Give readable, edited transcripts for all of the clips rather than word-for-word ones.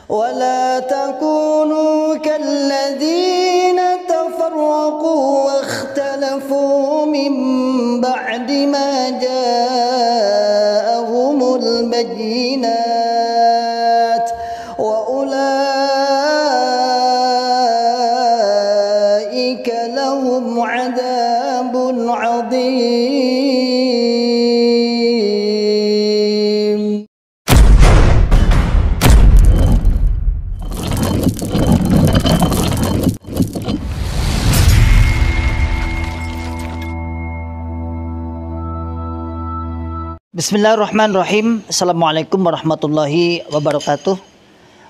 ولا تكونوا كالذين تفرقوا واختلفوا من بعد ما جاءهم البينات وأولئك لهم عذاب عظيم. Bismillahirrahmanirrahim. Assalamualaikum warahmatullahi wabarakatuh.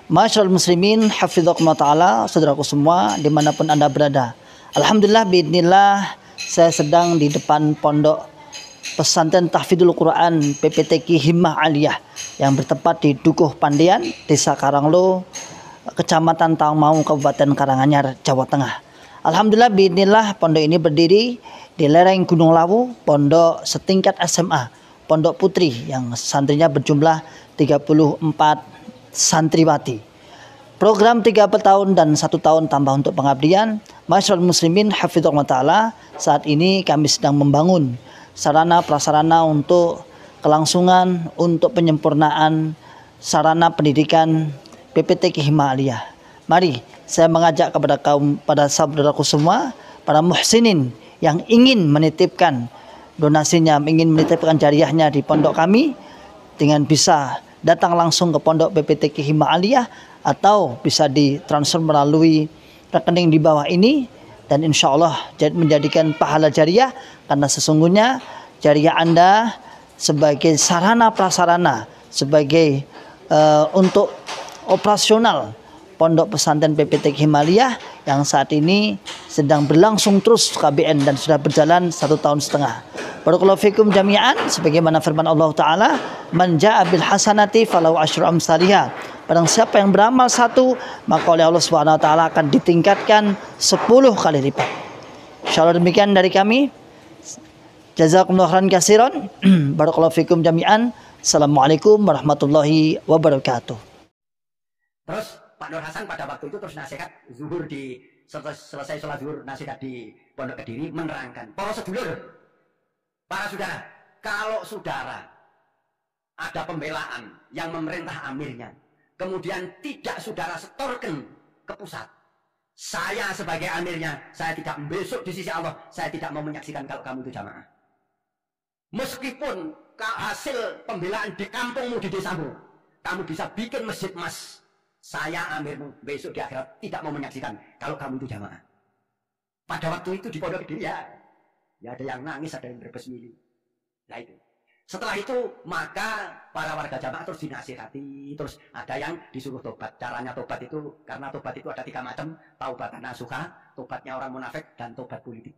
Masyarul muslimin, hafizakumullah ta'ala, saudaraku semua dimanapun anda berada. Alhamdulillah, biidznillah, saya sedang di depan pondok pesantren tahfidzul Quran PPTQ Himmah Aliyah yang bertempat di Dukuh Pandian, Desa Karanglo, Kecamatan Tangmau, Kabupaten Karanganyar, Jawa Tengah. Alhamdulillah, biidznillah, pondok ini berdiri di lereng Gunung Lawu, pondok setingkat SMA, Pondok Putri, yang santrinya berjumlah 34 santriwati. Program 3 tahun dan 1 tahun tambah untuk pengabdian. Masyarul muslimin, hafizakumullah ta'ala, saat ini kami sedang membangun sarana prasarana untuk kelangsungan, untuk penyempurnaan sarana pendidikan PPTQ Himmah Aliyah. Mari saya mengajak pada saudaraku semua, para muhsinin yang ingin menitipkan donasinya, ingin menitipkan jariahnya di pondok kami, dengan bisa datang langsung ke pondok PPTQ Himmah Aliyah atau bisa ditransfer melalui rekening di bawah ini, dan insya Allah menjadikan pahala jariah, karena sesungguhnya jariah Anda sebagai sarana prasarana, sebagai untuk operasional pondok pesantren PPTQ Himmah Aliyah yang saat ini sedang berlangsung terus KBN dan sudah berjalan 1 tahun setengah. Barakallahu fikum jami'an, sebagaimana firman Allah Ta'ala, man ja'a bil hasanati falahu asyru amsalihha. Barang siapa yang beramal 1, maka oleh Allah Subhanahu wa taala akan ditingkatkan 10 kali lipat. Insyaallah demikian dari kami. Jazakumullahu khairan katsiran. Barakallahu fikum jami'an. Assalamualaikum warahmatullahi wabarakatuh. Terus Pak Nur Hasan pada waktu itu terus nasihat zuhur di selesai sholat zuhur, nasihat di Pondok Kediri menerangkan, para sedulur, para saudara, kalau saudara ada pembelaan yang memerintah amirnya, kemudian tidak saudara setorkan ke pusat, saya sebagai amirnya, saya tidak besok di sisi Allah, saya tidak mau menyaksikan kalau kamu itu jamaah. Meskipun hasil pembelaan di kampungmu, di desamu, kamu bisa bikin masjid emas, saya amirmu besok di akhirat tidak mau menyaksikan kalau kamu itu jamaah. Pada waktu itu di Pondok Kediri ya ada yang nangis, ada yang berbesmili. Nah itu. Setelah itu maka para warga jamaah terus dinasihati, terus ada yang disuruh tobat. Caranya tobat itu, karena tobat itu ada 3 macam, taubatan nasuha, tobatnya orang munafik, dan tobat politik.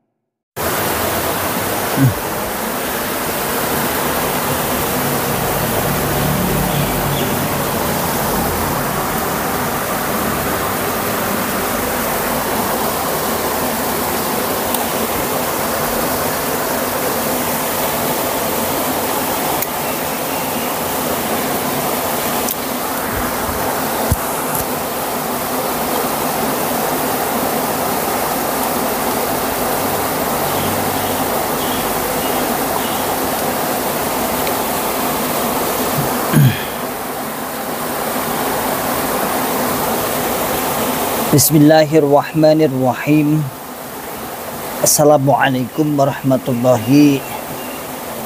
Bismillahirrahmanirrahim. Assalamualaikum warahmatullahi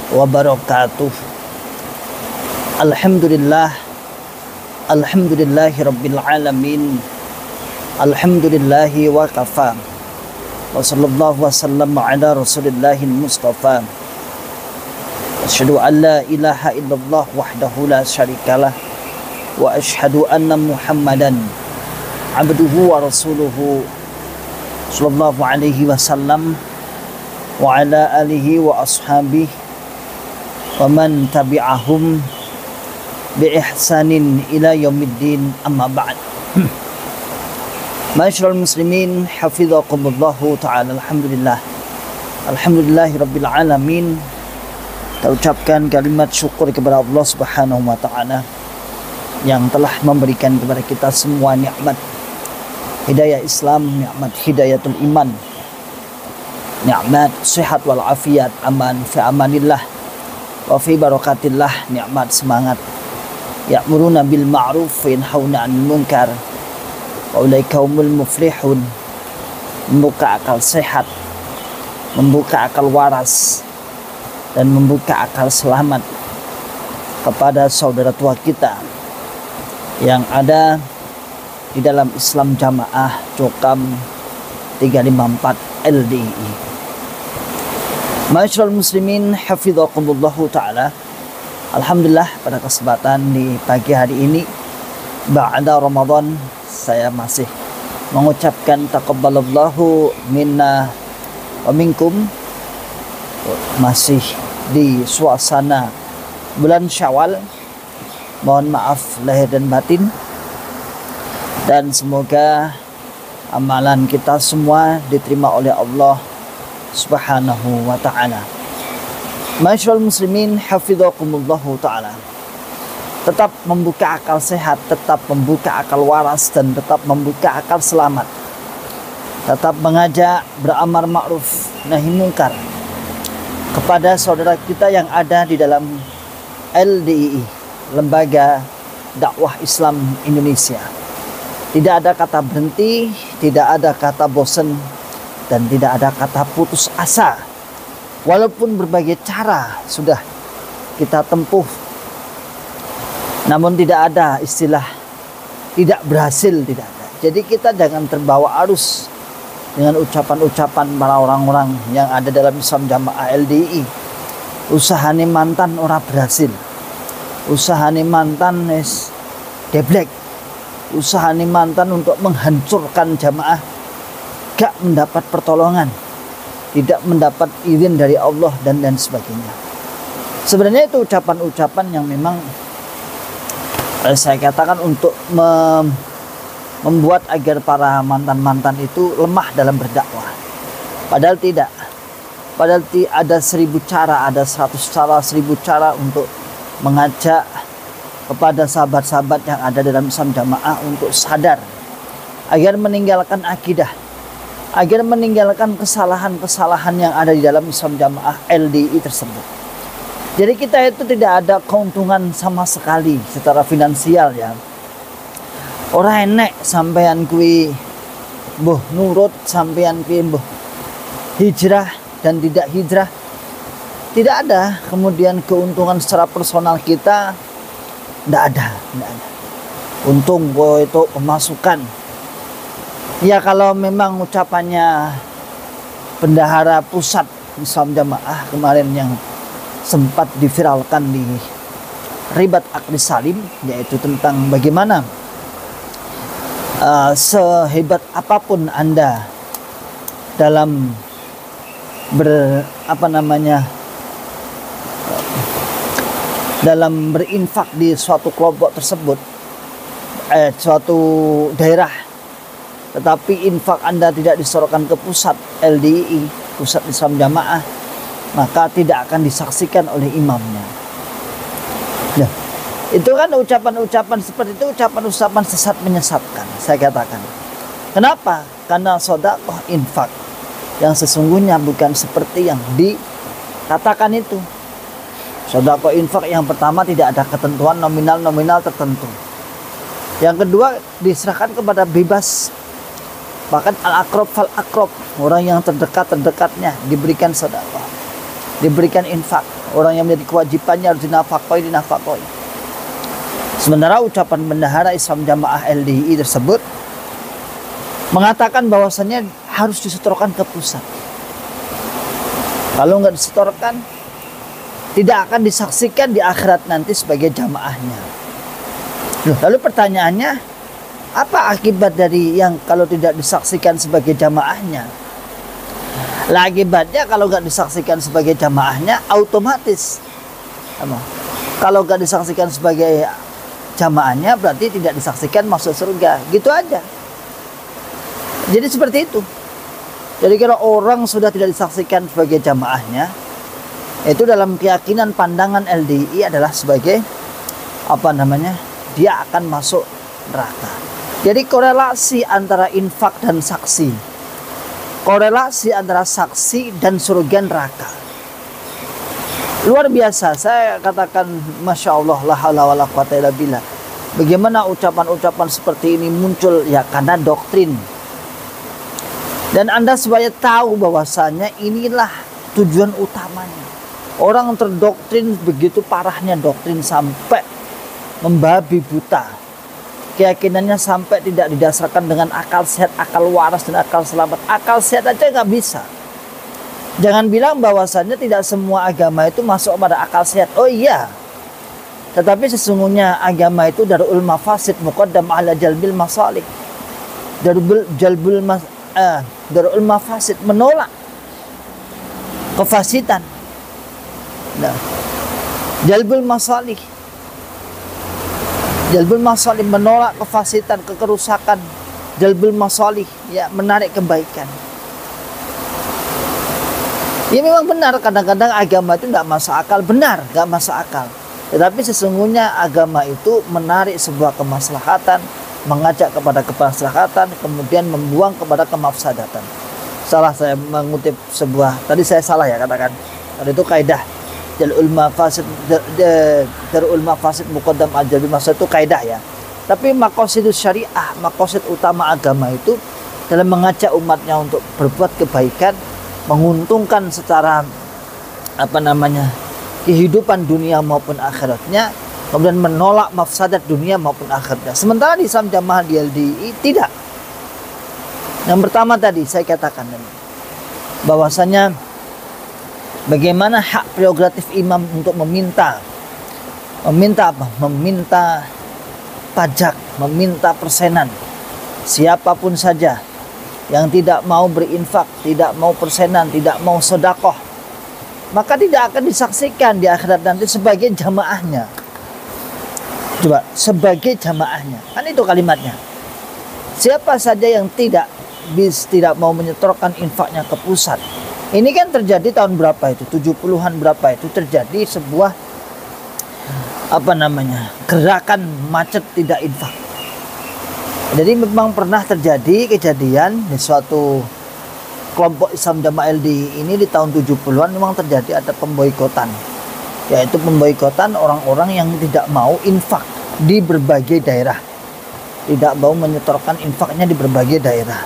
wabarakatuh. Alhamdulillah, alhamdulillahi rabbil alamin, alhamdulillahi wa kafa, wa sallallahu wa sallam ala rasulillahil mustafa. Asyhadu an la ilaha illallah wahdahu la syarikalah, wa asyhadu anna muhammadan abduhu wa rasuluhu sallallahu alaihi wasallam wa ala alihi wa ashabihi wa man tabi'ahum bi ihsanin ila yaumiddin, amma ba'd. Masyarul muslimin, hafizakumullahu ta'ala. Alhamdulillah, alhamdulillahi rabbil alamin. Kita ucapkan kalimat syukur kepada Allah subhanahu wa ta'ala yang telah memberikan kepada kita semua nikmat hidayah Islam, nikmat hidayatul iman, nikmat sehat wal afiat, aman fi amanillah wa fi barakatillah, nikmat semangat, ya'muruna bil ma'ruf wa yanhauna 'anil munkar wa ulaika humul muflihun, membuka akal sehat, membuka akal waras, dan membuka akal selamat kepada saudara tua kita yang ada di dalam Islam Jamaah Cokam 354 LDI. Masyaallah muslimin hafizakumullahu ta'ala. Alhamdulillah pada kesempatan di pagi hari ini ba'da Ramadan saya masih mengucapkan taqabbalallahu minna wa minkum, masih di suasana bulan Syawal. Mohon maaf lahir dan batin, dan semoga amalan kita semua diterima oleh Allah Subhanahu wa ta'ala. Masyaallah muslimin hafizakumullahu ta'ala. Tetap membuka akal sehat, tetap membuka akal waras, dan tetap membuka akal selamat. Tetap mengajak beramar ma'ruf nahi munkar kepada saudara kita yang ada di dalam LDII, Lembaga Dakwah Islam Indonesia. Tidak ada kata berhenti, tidak ada kata bosan, dan tidak ada kata putus asa. Walaupun berbagai cara sudah kita tempuh, namun tidak ada istilah tidak berhasil, tidak ada. Jadi kita jangan terbawa arus dengan ucapan-ucapan para orang-orang yang ada dalam Islam Jamaah LDI. Usahane mantan ora berhasil, usahane mantan es geblek, usahane mantan untuk menghancurkan jamaah gak mendapat pertolongan, tidak mendapat izin dari Allah, dan sebagainya. Sebenarnya itu ucapan-ucapan yang memang saya katakan untuk membuat agar para mantan-mantan itu lemah dalam berdakwah. Padahal tidak. Padahal ada 1000 cara, ada 100 cara, 1000 cara untuk mengajak kepada sahabat-sahabat yang ada dalam Islam Jamaah untuk sadar agar meninggalkan akidah, agar meninggalkan kesalahan-kesalahan yang ada di dalam Islam Jamaah LDI tersebut. Jadi kita itu tidak ada keuntungan sama sekali secara finansial ya. Ora enek sampean kuwi mbuh nurut, sampean kuwi mbuh hijrah dan tidak hijrah. Tidak ada kemudian keuntungan secara personal kita, tidak ada. Untung itu pemasukan. Ya kalau memang ucapannya bendahara pusat Islam Jamaah kemarin yang sempat diviralkan di Ribat Akli Salim, yaitu tentang bagaimana sehebat apapun Anda dalam dalam berinfak di suatu kelompok tersebut, suatu daerah, tetapi infak Anda tidak disorotkan ke pusat LDI, pusat Islam Jamaah, maka tidak akan disaksikan oleh imamnya. Nah, itu kan ucapan-ucapan seperti itu, ucapan-ucapan sesat menyesatkan, saya katakan. Kenapa? Karena sedekah infak yang sesungguhnya bukan seperti yang dikatakan itu. Sedekah infak yang pertama tidak ada ketentuan nominal tertentu. Yang kedua diserahkan kepada bebas. Bahkan al-aqrab fal aqrab, orang yang terdekat-terdekatnya diberikan sedekah, diberikan infak. Orang yang menjadi kewajibannya harus dinafkahi. Sementara ucapan bendahara Islam Jamaah LDI tersebut mengatakan bahwasannya harus disetorkan ke pusat. Kalau nggak disetorkan, tidak akan disaksikan di akhirat nanti sebagai jamaahnya. Lalu pertanyaannya, apa akibat dari yang kalau tidak disaksikan sebagai jamaahnya? Lah akibatnya kalau nggak disaksikan sebagai jamaahnya, otomatis kalau nggak disaksikan sebagai jamaahnya berarti tidak disaksikan masuk surga. Gitu aja. Jadi seperti itu. Jadi kalau orang sudah tidak disaksikan sebagai jamaahnya, itu dalam keyakinan pandangan LDI adalah sebagai dia akan masuk neraka. Jadi korelasi antara infak dan saksi, korelasi antara saksi dan surga neraka, luar biasa. Saya katakan Masya Allah, la haula wala quwata illa billah. Bagaimana ucapan-ucapan seperti ini muncul? Ya karena doktrin. Dan Anda supaya tahu bahwasanya inilah tujuan utamanya. Orang terdoktrin begitu parahnya doktrin sampai membabi buta. Keyakinannya sampai tidak didasarkan dengan akal sehat, akal waras, dan akal selamat. Akal sehat aja nggak bisa. Jangan bilang bahwasannya tidak semua agama itu masuk pada akal sehat. Oh iya. Tetapi sesungguhnya agama itu darul mafasid muqaddam ala jalbil masalih. Darul mafasid, menolak kefasidan. Nah, jalbul masalih. Jalbul masalih, menolak kefasidan, kerusakan. Jalbul masalih, ya, menarik kebaikan. Ya memang benar, kadang-kadang agama itu tidak masuk akal. Benar, tidak masuk akal. Tetapi sesungguhnya agama itu menarik sebuah kemaslahatan, mengajak kepada kemaslahatan, kemudian membuang kepada kemafsadatan. Salah saya mengutip sebuah, tadi saya salah ya katakan. Tadi itu kaidah darul mafasid muqaddam al-jalbi maksud itu kaidah ya. Tapi maqasidus syariah, maqasid utama agama itu dalam mengajak umatnya untuk berbuat kebaikan, menguntungkan secara kehidupan dunia maupun akhiratnya, kemudian menolak mafsadat dunia maupun akhiratnya. Sementara di Islam Jamaah di LDI tidak. Yang pertama tadi saya katakan bahwasanya bagaimana hak prerogatif imam untuk meminta apa? Meminta pajak, meminta persenan. Siapapun saja yang tidak mau berinfak, tidak mau persenan, tidak mau sedekah, maka tidak akan disaksikan di akhirat nanti sebagai jamaahnya. Coba, sebagai jamaahnya. Kan itu kalimatnya. Siapa saja yang tidak mau menyetorkan infaknya ke pusat. Ini kan terjadi tahun berapa itu? 70-an berapa itu terjadi sebuah gerakan macet tidak infak. Jadi memang pernah terjadi kejadian di suatu kelompok Islam Jamaah LDI ini di tahun 70-an memang terjadi ada pemboikotan. Yaitu pemboikotan orang-orang yang tidak mau infak di berbagai daerah. Tidak mau menyetorkan infaknya di berbagai daerah.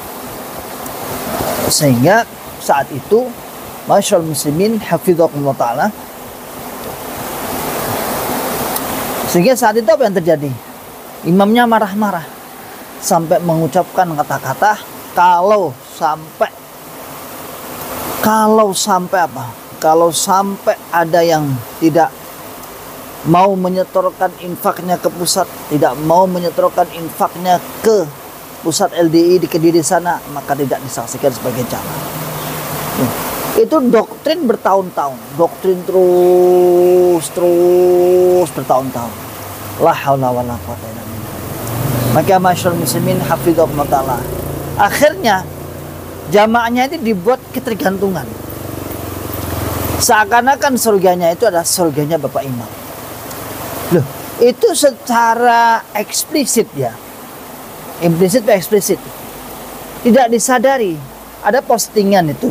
Sehingga saat itu masyaallah muslimin hafizahumullah ta'ala, sehingga saat itu apa yang terjadi? Imamnya marah-marah sampai mengucapkan kata-kata kalau sampai ada yang tidak mau menyetorkan infaknya ke pusat, tidak mau menyetorkan infaknya ke pusat LDI di Kediri sana, maka tidak disaksikan sebagai jamaah. Itu doktrin bertahun-tahun, doktrin terus bertahun-tahun. La haula wala quwata illa billah. Maka masyaallah muslimin hafizahumullah ta'ala, akhirnya jamaahnya itu dibuat ketergantungan. Seakan-akan surganya itu adalah surganya Bapak Imam. Loh, itu secara eksplisit ya. Implisit atau eksplisit. Tidak disadari. Ada postingan itu.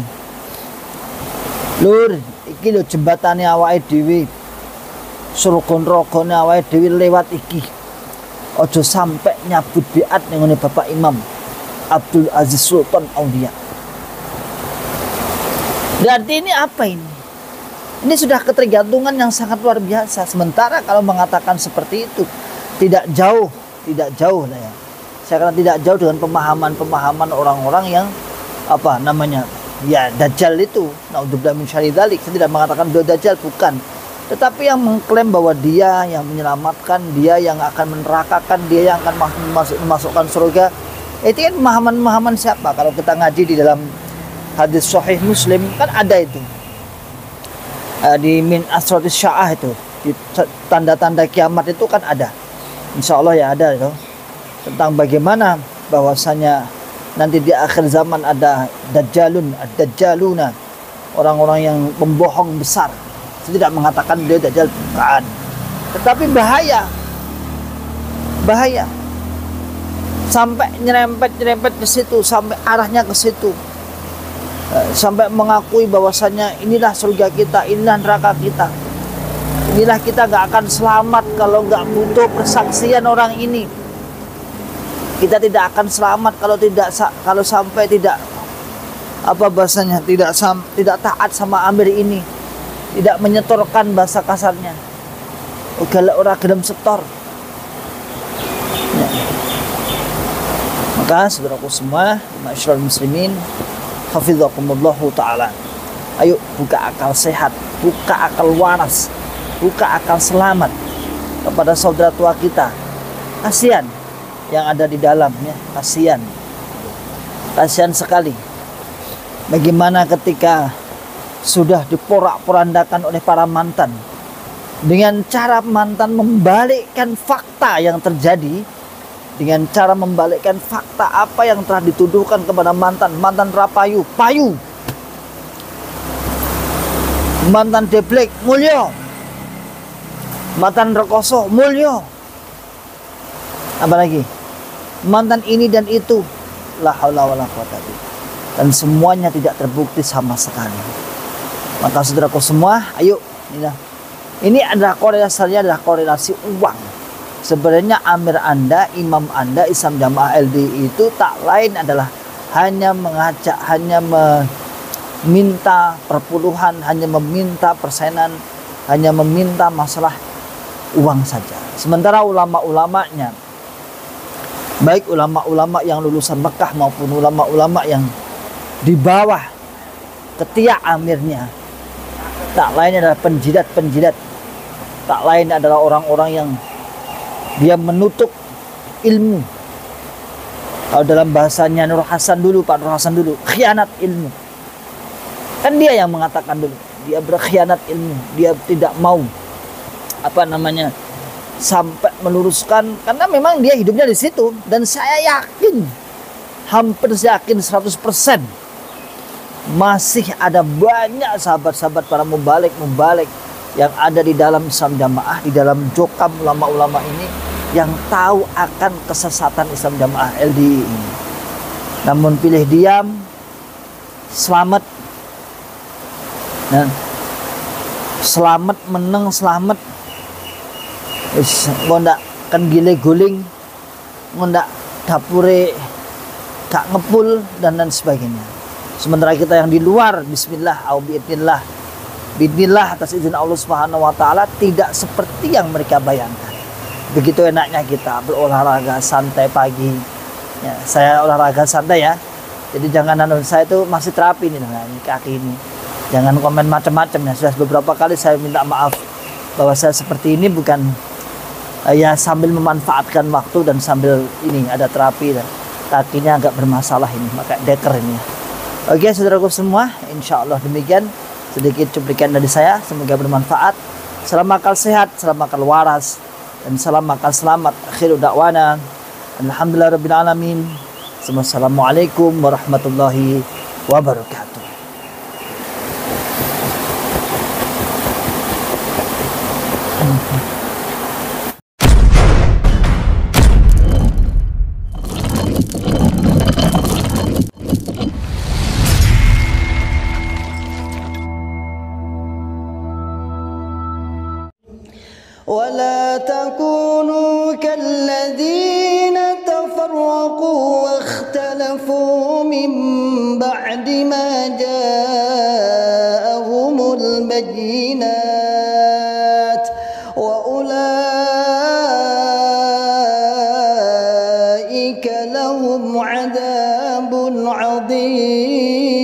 Lur, iki lho jembatane awake dhewe. Surga-neraka awake dhewe lewat iki. Ojo sampai nyabut biat ning ngene Bapak Imam Abdul Aziz Sultan Aulia. Berarti ini apa ini? Ini sudah ketergantungan yang sangat luar biasa. Sementara kalau mengatakan seperti itu tidak jauh lah ya. Saya kira tidak jauh dengan pemahaman orang-orang yang ya dajjal itu. Naudzubillah min syarri dzalik. Saya tidak mengatakan beliau dajjal, bukan. Tetapi yang mengklaim bahwa dia yang menyelamatkan, dia yang akan menerakakan, dia yang akan memasukkan surga. Itu kan pemahaman siapa? Kalau kita ngaji di dalam hadis sahih Muslim kan ada itu. Di min asratis sya'ah itu, di tanda-tanda kiamat itu kan ada. Insya Allah ya ada itu. Tentang bagaimana bahwasanya nanti di akhir zaman ada dajjaluna, orang-orang yang pembohong besar. Saya tidak mengatakan beliau dajjal, bukan. Tetapi bahaya. bahaya. Sampai nyerempet ke situ, sampai arahnya ke situ. Sampai mengakui bahwasannya inilah surga kita, inilah neraka kita. Inilah kita gak akan selamat kalau gak butuh persaksian orang ini. Kita tidak akan selamat kalau sampai tidak tidak taat sama amir ini, tidak menyetorkan bahasa kasarnya. Galak ora gelem setor. Ya. Maka saudaraku semua, masyarakat muslimin, hafizakumullahu ta'ala, ayo buka akal sehat, buka akal waras, buka akal selamat kepada saudara tua kita. Kasihan yang ada di dalamnya, kasihan sekali. Bagaimana ketika sudah diporak-porandakan oleh para mantan, dengan cara mantan membalikkan fakta yang terjadi, dengan cara membalikkan fakta apa yang telah dituduhkan kepada mantan rapayu, payu, mantan deblek, mulya, mantan rekoso, mulya, apalagi mantan ini dan itu, la haula wala quwata illa billah, dan semuanya tidak terbukti sama sekali. Maka saudaraku semua, ayo, ini adalah korelasi uang. Sebenarnya amir Anda, imam Anda, Islam Jamaah LDI itu tak lain adalah hanya mengajak, hanya meminta perpuluhan, hanya meminta persenan, hanya meminta masalah uang saja. Sementara ulama-ulamanya, baik ulama-ulama yang lulusan Mekah maupun ulama-ulama yang di bawah ketiak amirnya, tak lain adalah penjilat-penjilat, tak lain adalah orang-orang yang dia menutup ilmu. Kalau dalam bahasanya Nur Hasan dulu, Pak Nur Hasan dulu, khianat ilmu. Kan dia yang mengatakan dulu, dia berkhianat ilmu, dia tidak mau sampai meluruskan, karena memang dia hidupnya di situ. Dan saya yakin, hampir yakin 100%, masih ada banyak sahabat-sahabat para mubalik yang ada di dalam Islam Jamaah, di dalam jokam ulama-ulama ini, yang tahu akan kesesatan Islam Jamaah LDI ini. Namun pilih diam, selamat, nah, selamat meneng selamat, ngondak kan gile guling, ngondak dapure gak ngepul dan sebagainya. Sementara kita yang di luar, bismillah, Bismillah atas izin Allah Subhanahu wa taala, tidak seperti yang mereka bayangkan. Begitu enaknya kita berolahraga santai pagi. Ya, saya olahraga santai ya. Jadi jangan saya itu masih terapi nih dengan kaki ini. Jangan komen macam-macam ya. Sudah beberapa kali saya minta maaf bahwa saya seperti ini bukan ya sambil memanfaatkan waktu dan sambil ini ada terapi dan kakinya agak bermasalah ini, maka deker ini. Oke, saudaraku semua, insya Allah demikian sedikit cuplikan dari saya, semoga bermanfaat. Salam akal sehat, salam akal waras, dan salam akal selamat. Akhiru da'wana alhamdulillahirabbil alamin. Assalamualaikum warahmatullahi wabarakatuh. ولا تكونوا كالذين تفرقوا واختلفوا من بعد ما جاءهم البينات وأولئك لهم عذاب عظيم.